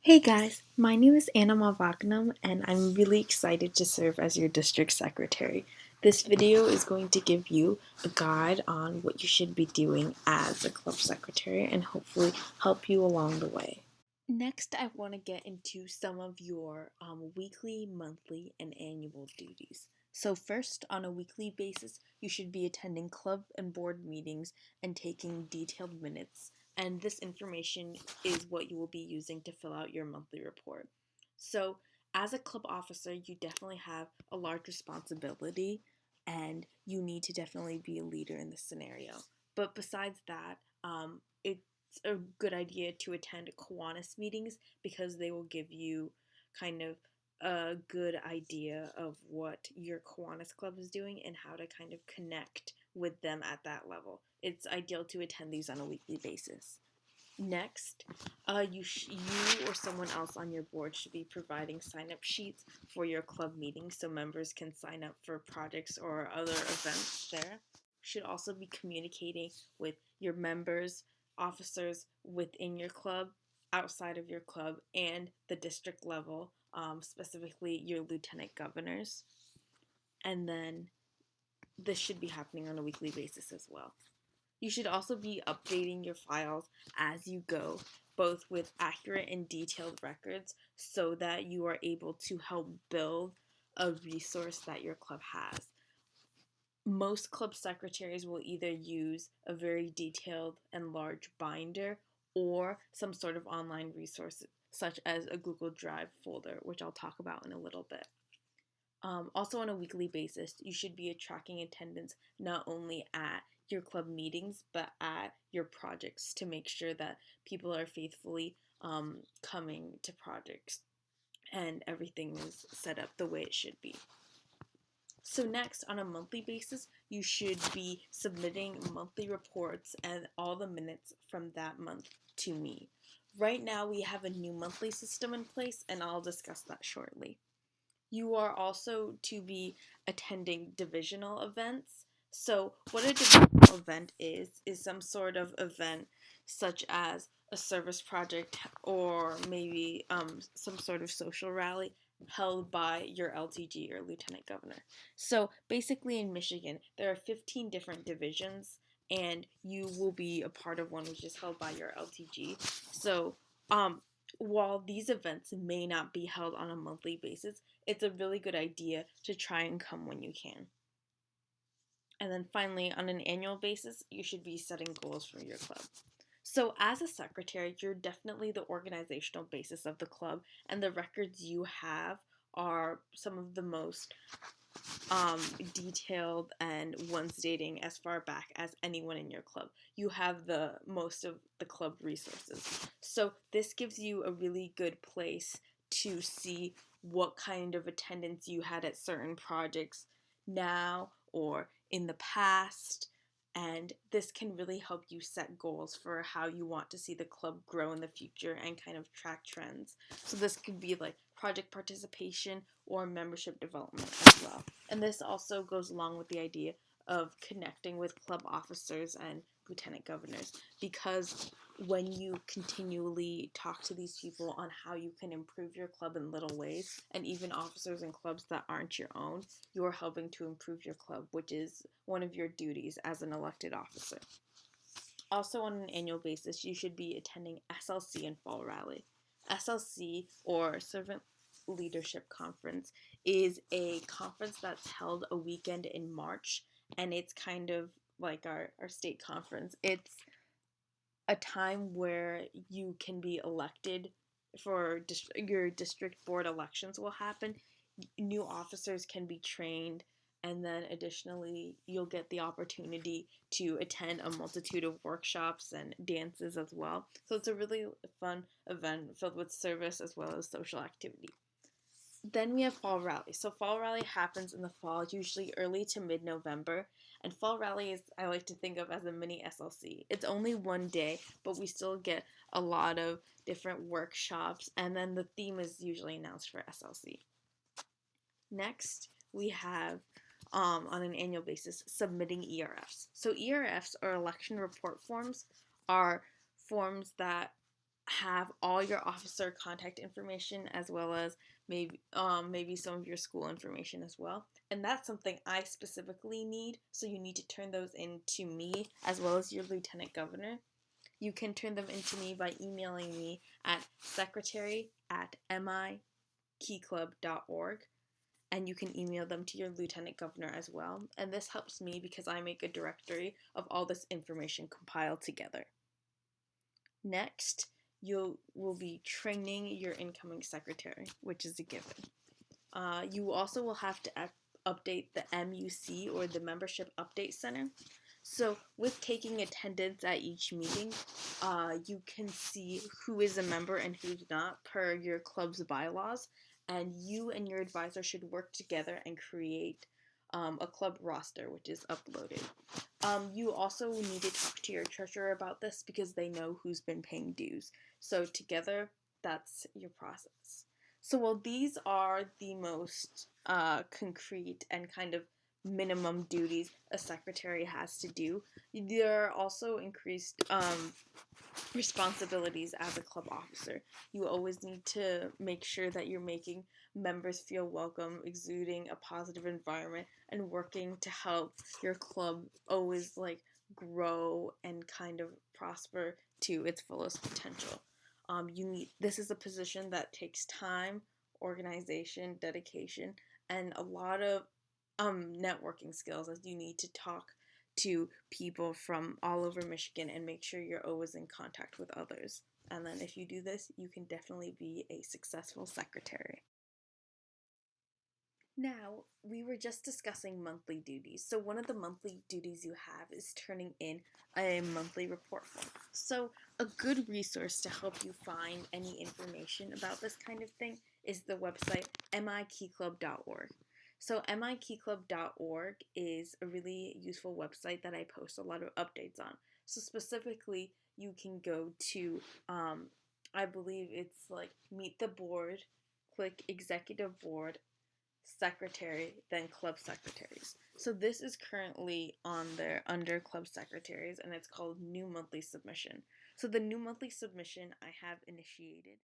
Hey guys, my name is Anna Mavagnam and I'm really excited to serve as your district secretary. This video is going to give you a guide on what you should be doing as a club secretary and hopefully help you along the way. Next, I want to get into some of your weekly, monthly, and annual duties. So first, on a weekly basis, you should be attending club and board meetings and taking detailed minutes. And this information is what you will be using to fill out your monthly report. So as a club officer, you definitely have a large responsibility and you need to definitely be a leader in this scenario. But besides that, it's a good idea to attend Kiwanis meetings because they will give you kind of a good idea of what your Kiwanis club is doing and how to kind of connect with them at that level. It's ideal to attend these on a weekly basis. Next, you or someone else on your board should be providing sign-up sheets for your club meetings so members can sign up for projects or other events there. Should also be communicating with your members, officers within your club, outside of your club, and the district level, specifically your lieutenant governors. And then this should be happening on a weekly basis as well. You should also be updating your files as you go, both with accurate and detailed records, so that you are able to help build a resource that your club has. Most club secretaries will either use a very detailed and large binder or some sort of online resource, such as a Google Drive folder, which I'll talk about in a little bit. Also, on a weekly basis, you should be tracking attendance not only at your club meetings but at your projects to make sure that people are faithfully coming to projects and everything is set up the way it should be. So next, on a monthly basis, you should be submitting monthly reports and all the minutes from that month to me. Right now, we have a new monthly system in place, and I'll discuss that shortly. You are also to be attending divisional events. So, what a divisional event is some sort of event such as a service project or maybe some sort of social rally held by your LTG or lieutenant governor. So, basically, in Michigan, there are 15 different divisions, and you will be a part of one which is held by your LTG. So, while these events may not be held on a monthly basis, it's a really good idea to try and come when you can. And then finally, on an annual basis, you should be setting goals for your club. So, as a secretary, you're definitely the organizational basis of the club, and the records you have are some of the most detailed and ones dating as far back as anyone in your club. You have the most of the club resources. So this gives you a really good place to see what kind of attendance you had at certain projects now or in the past. And this can really help you set goals for how you want to see the club grow in the future and kind of track trends. So this could be like project participation or membership development as well. And this also goes along with the idea of connecting with club officers and lieutenant governors, because when you continually talk to these people on how you can improve your club in little ways, and even officers in clubs that aren't your own, you're helping to improve your club, which is one of your duties as an elected officer. Also, on an annual basis, you should be attending SLC and Fall Rally. SLC, or Servant Leadership Conference, is a conference that's held a weekend in March, and it's kind of like our state conference. It's a time where you can be elected for your district board elections will happen. New officers can be trained, and then additionally you'll get the opportunity to attend a multitude of workshops and dances as well. So it's a really fun event filled with service as well as social activity. Then we have Fall Rally. So Fall Rally happens in the fall, usually early to mid-November. And Fall Rally is, I like to think of as a mini SLC. It's only one day, but we still get a lot of different workshops. And then the theme is usually announced for SLC. Next, we have, on an annual basis, submitting ERFs. So ERFs, or election report forms, are forms that have all your officer contact information, as well as maybe some of your school information as well. And that's something I specifically need, so you need to turn those in to me as well as your lieutenant governor. You can turn them into me by emailing me at secretary@mikeyclub.org, and you can email them to your lieutenant governor as well. And this helps me because I make a directory of all this information compiled together. Next, you will be training your incoming secretary, which is a given. You also will have to update the MUC, or the Membership Update Center. So with taking attendance at each meeting, you can see who is a member and who's not per your club's bylaws, and you and your advisor should work together and create a club roster, which is uploaded. You also need to talk to your treasurer about this because they know who's been paying dues. So together, that's your process. So while these are the most concrete and kind of minimum duties a secretary has to do, there are also increased responsibilities as a club officer. You always need to make sure that you're making members feel welcome, exuding a positive environment, and working to help your club always grow and kind of prosper to its fullest potential. This is a position that takes time, organization, dedication, and a lot of networking skills, as you need to talk to people from all over Michigan and make sure you're always in contact with others. And then if you do this, you can definitely be a successful secretary. Now, we were just discussing monthly duties. So one of the monthly duties you have is turning in a monthly report form. So a good resource to help you find any information about this kind of thing is the website mikeyclub.org. So mikeyclub.org is a really useful website that I post a lot of updates on. So specifically, you can go to, I believe it's Meet the Board, click Executive Board, Secretary, then Club Secretaries. So this is currently on there under Club Secretaries, and it's called New Monthly Submission. So the new monthly submission I have initiated.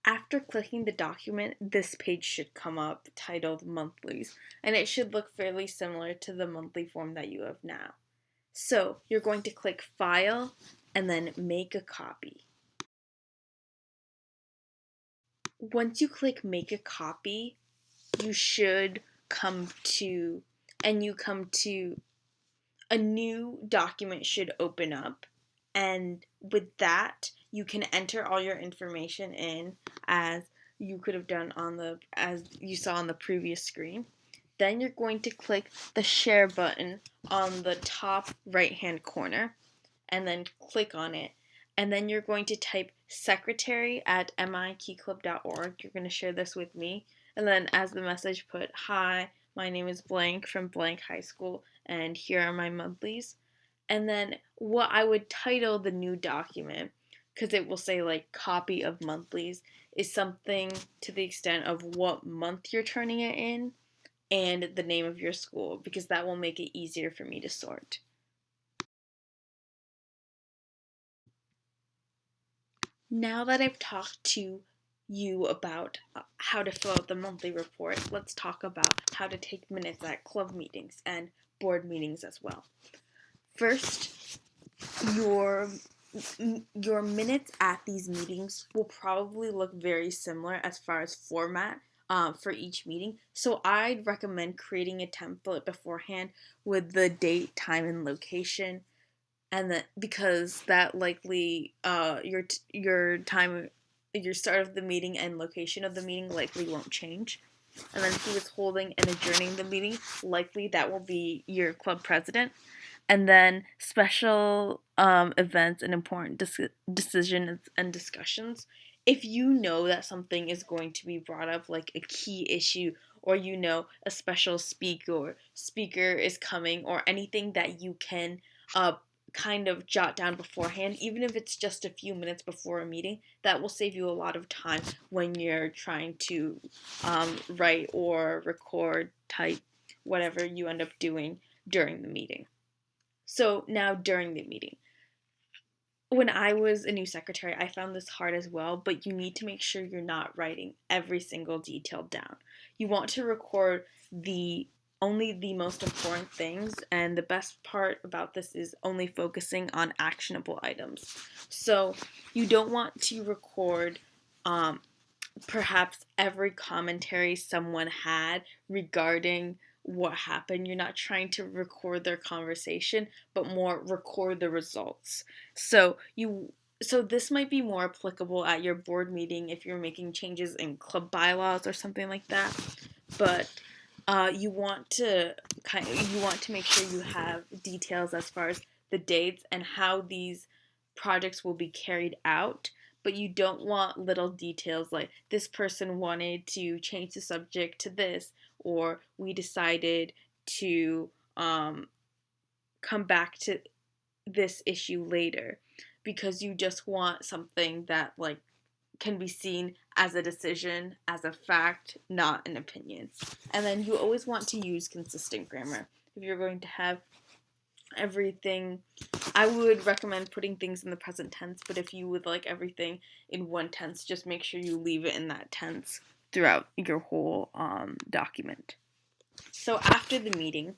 After clicking the document, this page should come up titled Monthlies, and it should look fairly similar to the monthly form that you have now. So you're going to click File and then Make a Copy. Once you click Make a Copy, you should come to a new document should open up, and with that you can enter all your information in as you could have done as you saw on the previous screen. Then you're going to click the share button on the top right hand corner and then click on it. And then you're going to type secretary@mikeyclub.org. You're going to share this with me. And then as the message put, "Hi, my name is blank from blank high school, and here are my monthlies." And then what I would title the new document, because it will say copy of monthlies, is something to the extent of what month you're turning it in and the name of your school, because that will make it easier for me to sort. Now that I've talked to you about how to fill out the monthly report, let's talk about how to take minutes at club meetings and board meetings as well. First, your minutes at these meetings will probably look very similar as far as format for each meeting. So I'd recommend creating a template beforehand with the date, time, and location, and that because that likely your time, your start of the meeting and location of the meeting likely won't change. And then who is holding and adjourning the meeting, likely that will be your club president. And then special events and important decisions and discussions. If you know that something is going to be brought up, like a key issue, or a special speaker is coming, or anything that you can kind of jot down beforehand, even if it's just a few minutes before a meeting, that will save you a lot of time when you're trying to write or record, type, whatever you end up doing during the meeting. So now during the meeting, when I was a new secretary, I found this hard as well, but you need to make sure you're not writing every single detail down. You want to record the only the most important things, and the best part about this is only focusing on actionable items. So you don't want to record perhaps every commentary someone had regarding what happened. You're not trying to record their conversation, but more record the results. So this might be more applicable at your board meeting if you're making changes in club bylaws or something like that. But you want to make sure you have details as far as the dates and how these projects will be carried out, but you don't want little details like this person wanted to change the subject to this, or we decided to come back to this issue later, because you just want something that can be seen as a decision, as a fact, not an opinion. And then you always want to use consistent grammar. If you're going to have everything, I would recommend putting things in the present tense, but if you would like everything in one tense, just make sure you leave it in that tense throughout your whole document. So after the meeting,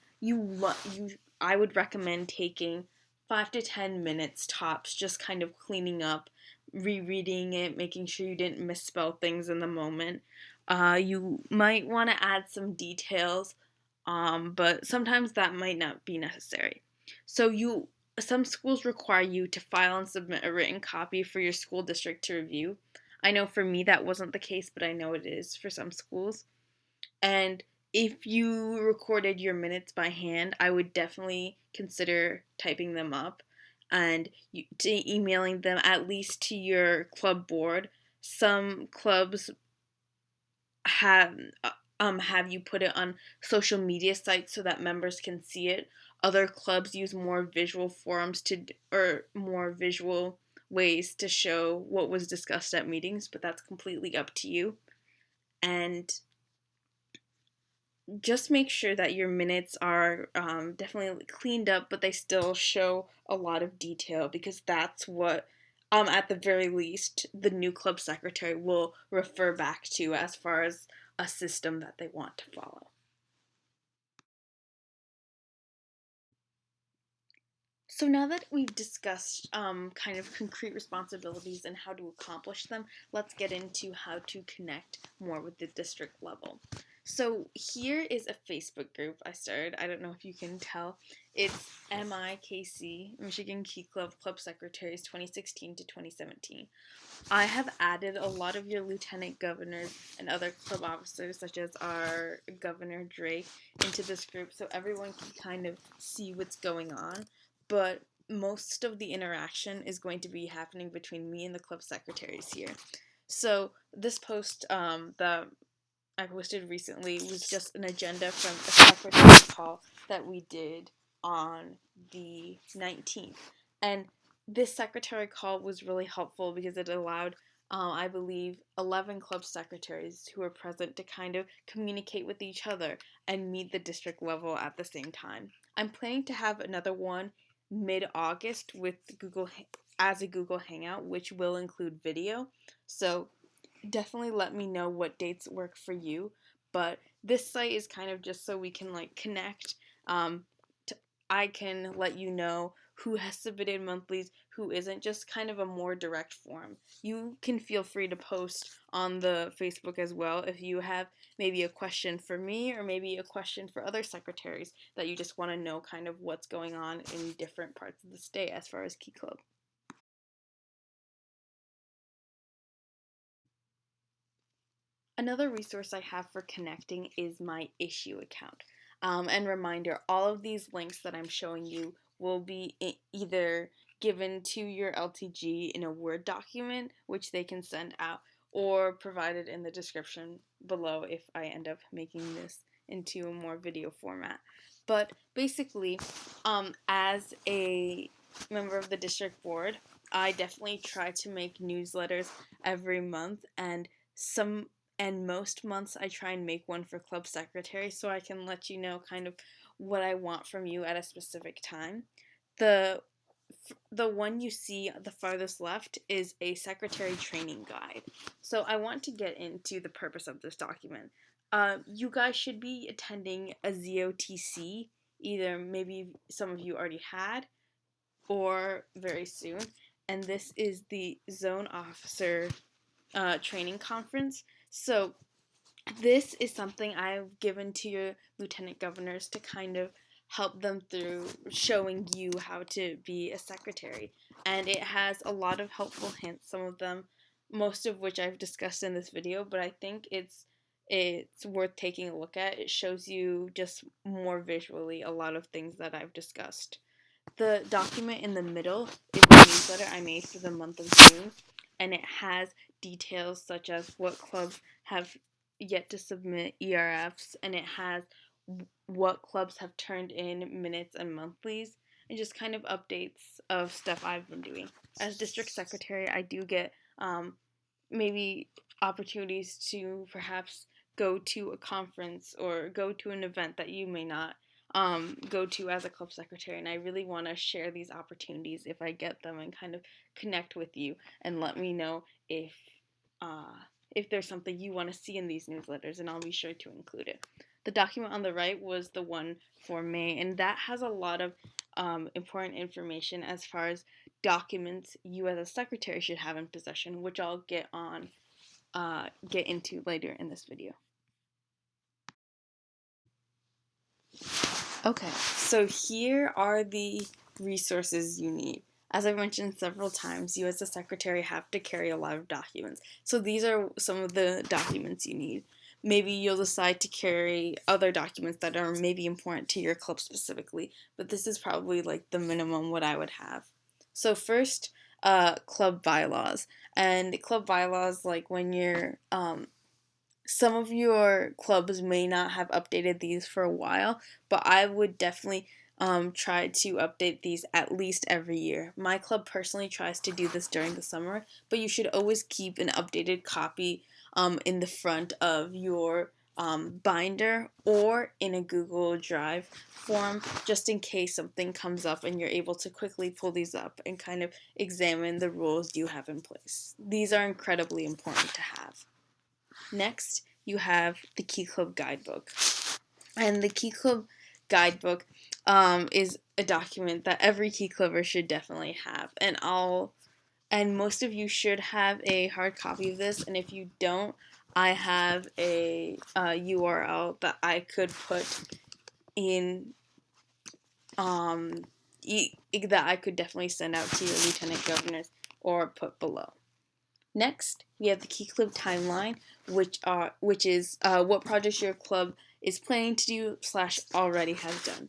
I would recommend taking 5 to 10 minutes tops, just kind of cleaning up, rereading it, making sure you didn't misspell things in the moment. You might want to add some details, but sometimes that might not be necessary. Some schools require you to file and submit a written copy for your school district to review. I know for me that wasn't the case, but I know it is for some schools. And if you recorded your minutes by hand, I would definitely consider typing them up and emailing them at least to your club board. Some clubs have you put it on social media sites so that members can see it. Other clubs use more visual or more visual ways to show what was discussed at meetings, but that's completely up to you. And just make sure that your minutes are definitely cleaned up, but they still show a lot of detail, because that's what, at the very least, the new club secretary will refer back to as far as a system that they want to follow. So now that we've discussed kind of concrete responsibilities and how to accomplish them, let's get into how to connect more with the district level. So here is a Facebook group I started. I don't know if you can tell. It's MIKC, Michigan Key Club Club Secretaries 2016 to 2017. I have added a lot of your lieutenant governors and other club officers, such as our Governor Drake, into this group so everyone can kind of see what's going on. But most of the interaction is going to be happening between me and the club secretaries here. So this post that I posted recently was just an agenda from a secretary call that we did on the 19th. And this secretary call was really helpful because it allowed, I believe, 11 club secretaries who were present to kind of communicate with each other and meet the district level at the same time. I'm planning to have another one mid-August with as a Google Hangout, which will include video. So definitely let me know what dates work for you. But this site is kind of just so we can connect. I can let you know who has submitted monthlies, who isn't, just kind of a more direct form. You can feel free to post on the Facebook as well if you have maybe a question for me or maybe a question for other secretaries that you just want to know kind of what's going on in different parts of the state as far as Key Club. Another resource I have for connecting is my Issuu account. And reminder, all of these links that I'm showing you will be either given to your LTG in a Word document, which they can send out, or provided in the description below if I end up making this into a more video format. But basically, as a member of the district board, I definitely try to make newsletters every month, and most months I try and make one for club secretary so I can let you know kind of what I want from you at a specific time. The the one you see at the farthest left is a secretary training guide. So I want to get into the purpose of this document. You guys should be attending a ZOTC, either maybe some of you already had or very soon. And this is the Zone Officer Training Conference. So this is something I've given to your lieutenant governors to kind of help them through showing you how to be a secretary. And it has a lot of helpful hints, some of them, most of which I've discussed in this video, but I think it's worth taking a look at. It shows you just more visually a lot of things that I've discussed. The document in the middle is the newsletter I made for the month of June, and it has details such as what clubs have yet to submit ERFs, and it has what clubs have turned in minutes and monthlies, and just kind of updates of stuff I've been doing. As district secretary, I do get maybe opportunities to perhaps go to a conference or go to an event that you may not go to as a club secretary, and I really want to share these opportunities if I get them and kind of connect with you and let me know if there's something you want to see in these newsletters, and I'll be sure to include it. The document on the right was the one for May, and that has a lot of important information as far as documents you as a secretary should have in possession, which I'll get into later in this video. Okay, so here are the resources you need. As I've mentioned several times, you as a secretary have to carry a lot of documents. So these are some of the documents you need. Maybe you'll decide to carry other documents that are maybe important to your club specifically, but this is probably like the minimum what I would have. So first, club bylaws. And club bylaws, like when you're some of your clubs may not have updated these for a while, but I would definitely try to update these at least every year. My club personally tries to do this during the summer, but you should always keep an updated copy in the front of your binder or in a Google Drive form, just in case something comes up and you're able to quickly pull these up and kind of examine the rules you have in place. These are incredibly important to have. Next, you have the Key Club Guidebook. And the Key Club Guidebook is a document that every Key Clubber should definitely have. And most of you should have a hard copy of this. And if you don't, I have a URL that I could put in that I could definitely send out to your lieutenant governors or put below. Next, we have the Key Club timeline, which is what projects your club is planning to do / already has done.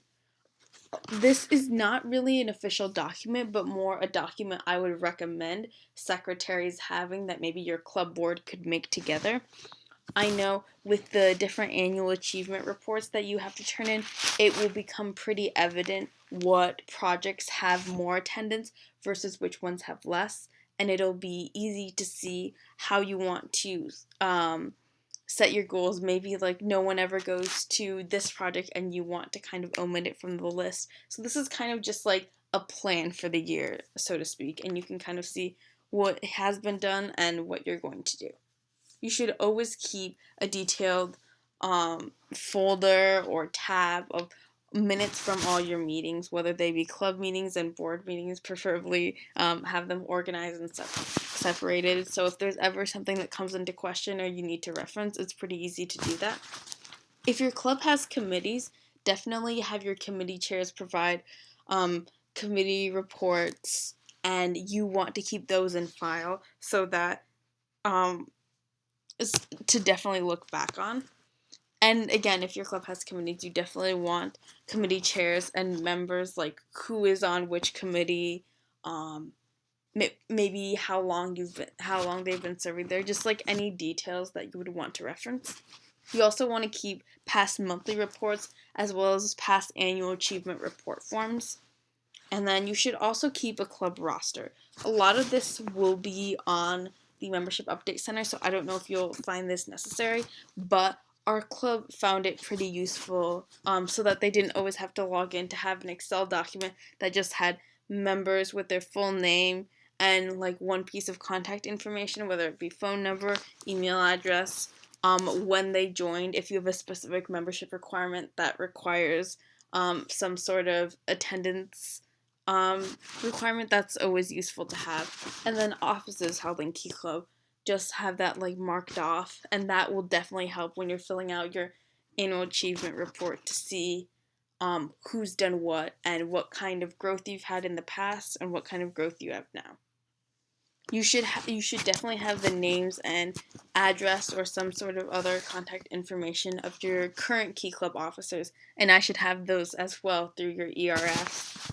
This is not really an official document, but more a document I would recommend secretaries having that maybe your club board could make together. I know with the different annual achievement reports that you have to turn in, it will become pretty evident what projects have more attendance versus which ones have less, and it'll be easy to see how you want to set your goals. Maybe like no one ever goes to this project and you want to kind of omit it from the list. So this is kind of just like a plan for the year, so to speak, and you can kind of see what has been done and what you're going to do. You should always keep a detailed folder or tab of minutes from all your meetings, whether they be club meetings and board meetings, preferably have them organized and separated. So if there's ever something that comes into question or you need to reference, it's pretty easy to do that. If your club has committees, definitely have your committee chairs provide committee reports, and you want to keep those in file so that to definitely look back on. And again, if your club has committees, you definitely want committee chairs and members, like who is on which committee, maybe how long they've been serving there, just like any details that you would want to reference. You also want to keep past monthly reports as well as past annual achievement report forms. And then you should also keep a club roster. A lot of this will be on the Membership Update Center, so I don't know if you'll find this necessary, but our club found it pretty useful so that they didn't always have to log in to have an Excel document that just had members with their full name and like one piece of contact information, whether it be phone number, email address, when they joined. If you have a specific membership requirement that requires some sort of attendance requirement, that's always useful to have. And then offices held in Key Club, just have that like marked off, and that will definitely help when you're filling out your annual achievement report to see who's done what and what kind of growth you've had in the past and what kind of growth you have now. You should definitely have the names and address or some sort of other contact information of your current Key Club officers, and I should have those as well through your ERS.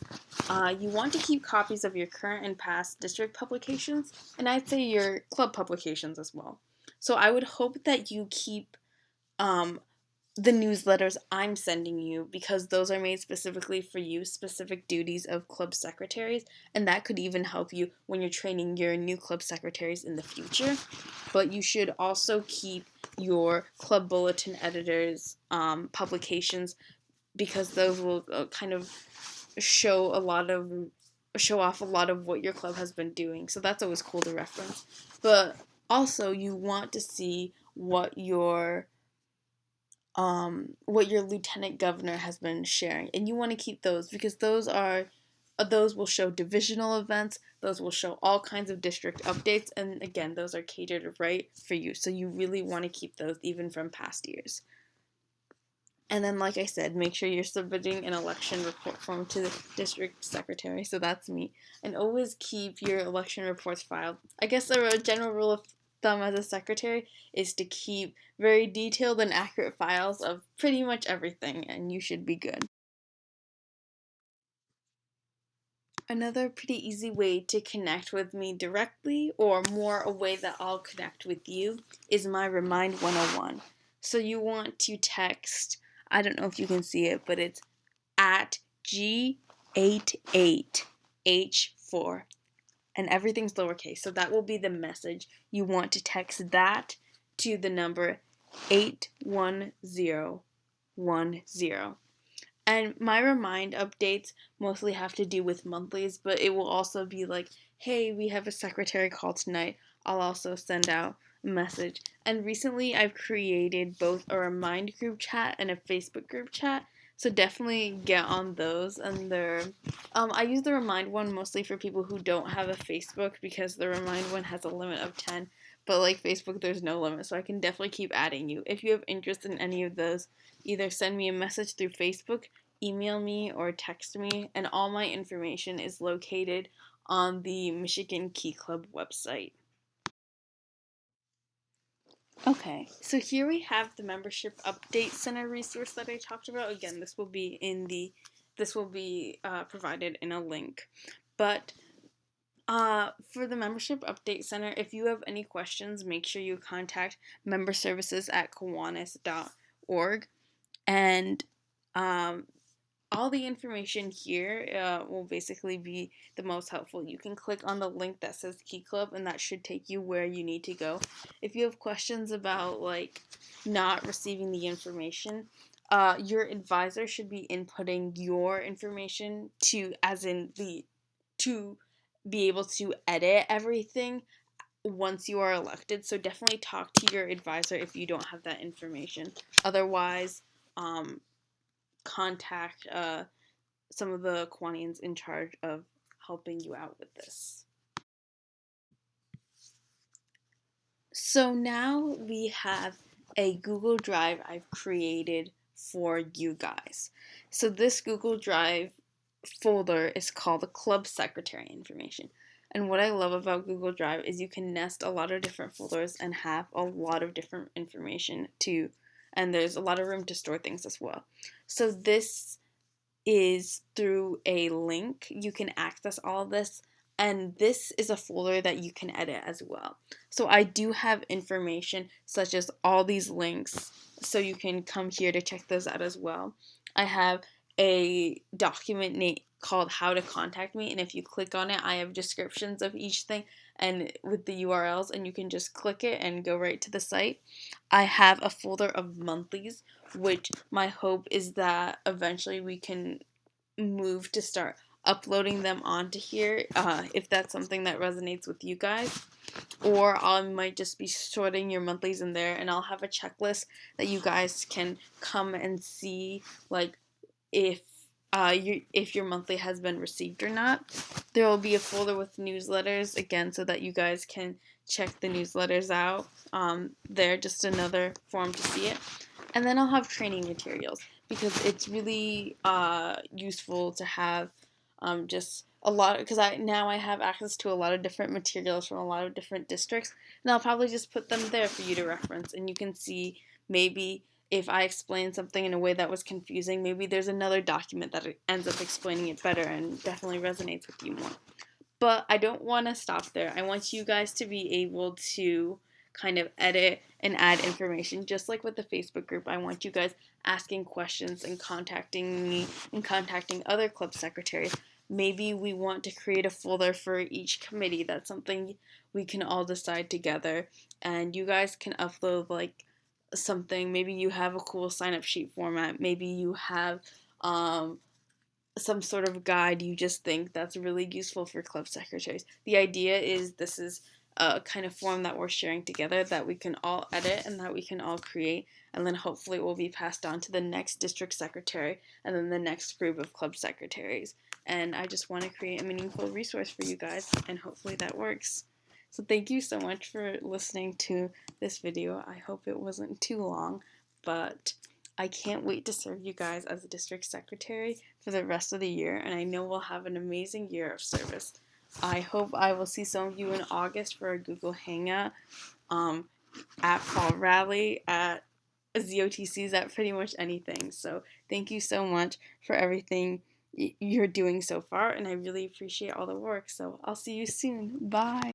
You want to keep copies of your current and past district publications, and I'd say your club publications as well. So I would hope that you keep the newsletters I'm sending you, because those are made specifically for you, specific duties of club secretaries, and that could even help you when you're training your new club secretaries in the future. But you should also keep your club bulletin editors publications, because those will kind of show off a lot of what your club has been doing. So that's always cool to reference. But also you want to see what your lieutenant governor has been sharing, and you want to keep those, because those will show divisional events, those will show all kinds of district updates, and again, those are catered right for you, so you really want to keep those even from past years. And then, like I said, make sure you're submitting an election report form to the district secretary, so that's me, and always keep your election reports filed. I guess the general rule of thumb as a secretary is to keep very detailed and accurate files of pretty much everything, and you should be good. Another pretty easy way to connect with me directly, or more a way that I'll connect with you, is my Remind 101. So you want to text, I don't know if you can see it, but it's at G88H4, and everything's lowercase. So that will be the message. You want to text that to the number 81010. And my Remind updates mostly have to do with monthlies, but it will also be like, hey, we have a secretary call tonight. I'll also send out a message. And recently I've created both a Remind group chat and a Facebook group chat, so definitely get on those. And I use the Remind one mostly for people who don't have a Facebook, because the Remind one has a limit of 10. But like Facebook, there's no limit, so I can definitely keep adding you. If you have interest in any of those, either send me a message through Facebook, email me, or text me, and all my information is located on the Michigan Key Club website. Okay, so here we have the Membership Update Center resource that I talked about. Again, this will be provided in a link. But for the Membership Update Center, if you have any questions, make sure you contact memberservices@kiwanis.org. And all the information here will basically be the most helpful. You can click on the link that says Key Club, and that should take you where you need to go. If you have questions about like not receiving the information, your advisor should be inputting your information to be able to edit everything once you are elected. So definitely talk to your advisor if you don't have that information. Otherwise, contact some of the Kiwanians in charge of helping you out with this. So now we have a Google Drive I've created for you guys. So this Google Drive folder is called the Club Secretary Information. And what I love about Google Drive is you can nest a lot of different folders and have a lot of different information too. And there's a lot of room to store things as well. So this is through a link. You can access all of this, and this is a folder that you can edit as well. So I do have information such as all these links, so you can come here to check those out as well. I have a document called How to Contact Me, and if you click on it, I have descriptions of each thing and with the URLs, and you can just click it and go right to the site. I have a folder of monthlies, which my hope is that eventually we can move to start uploading them onto here if that's something that resonates with you guys. Or I might just be sorting your monthlies in there, and I'll have a checklist that you guys can come and see, like if if your monthly has been received or not. There will be a folder with newsletters again, so that you guys can check the newsletters out. They're just another form to see it. And then I'll have training materials, because it's really useful to have just a lot, because I have access to a lot of different materials from a lot of different districts, and I'll probably just put them there for you to reference, and you can see maybe if I explain something in a way that was confusing, maybe there's another document that ends up explaining it better and definitely resonates with you more. But I don't want to stop there. I want you guys to be able to kind of edit and add information, just like with the Facebook group. I want you guys asking questions and contacting me and contacting other club secretaries. Maybe we want to create a folder for each committee. That's something we can all decide together. And you guys can upload like something. Maybe you have a cool sign up sheet format. Maybe you have some sort of guide you just think that's really useful for club secretaries. The idea is this is a kind of form that we're sharing together, that we can all edit and that we can all create, and then hopefully it will be passed on to the next district secretary and then the next group of club secretaries. And I just want to create a meaningful resource for you guys, and hopefully that works. So thank you so much for listening to this video. I hope it wasn't too long, but I can't wait to serve you guys as a district secretary for the rest of the year, and I know we'll have an amazing year of service. I hope I will see some of you in August for a Google Hangout, at Fall Rally, at ZOTCs, at pretty much anything. So thank you so much for everything you're doing so far, and I really appreciate all the work. So I'll see you soon. Bye.